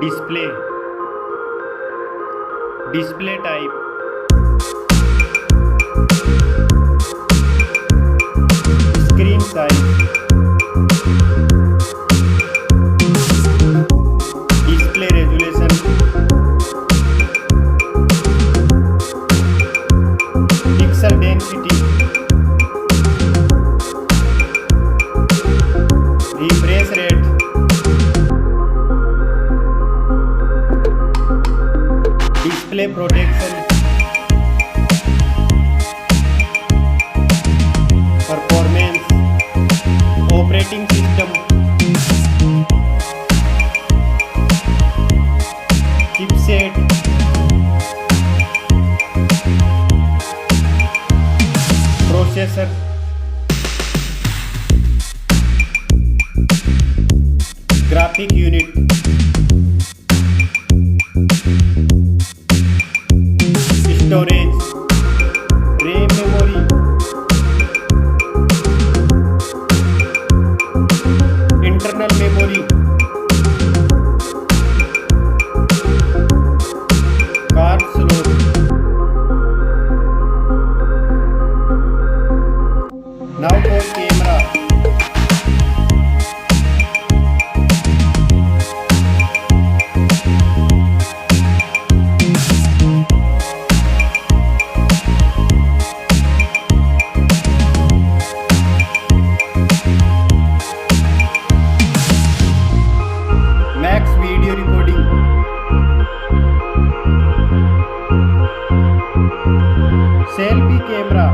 display, display type, screen size, display resolution, pixel density, refresh rate, display protection, performance, operating system, chipset, processor, graphic unit, storage, RAM memory, internal memory, card slot, now for camera. Max video recording, selfie camera,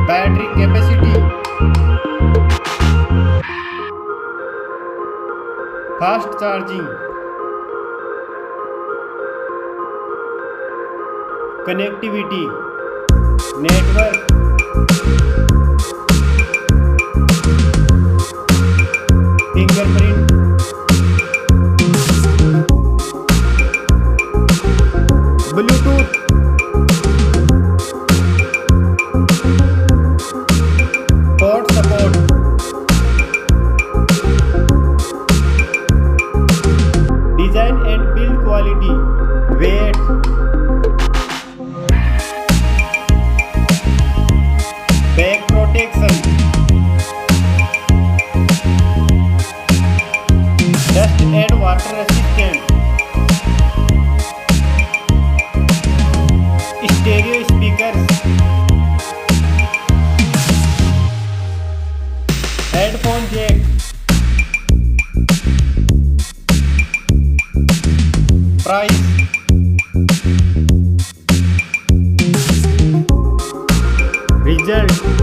battery capacity, fast charging, connectivity, network, fingerprint, Bluetooth, port support, design and build quality, weight, back protection, dust and water resistant, stereo speakers, headphone jack, price, result.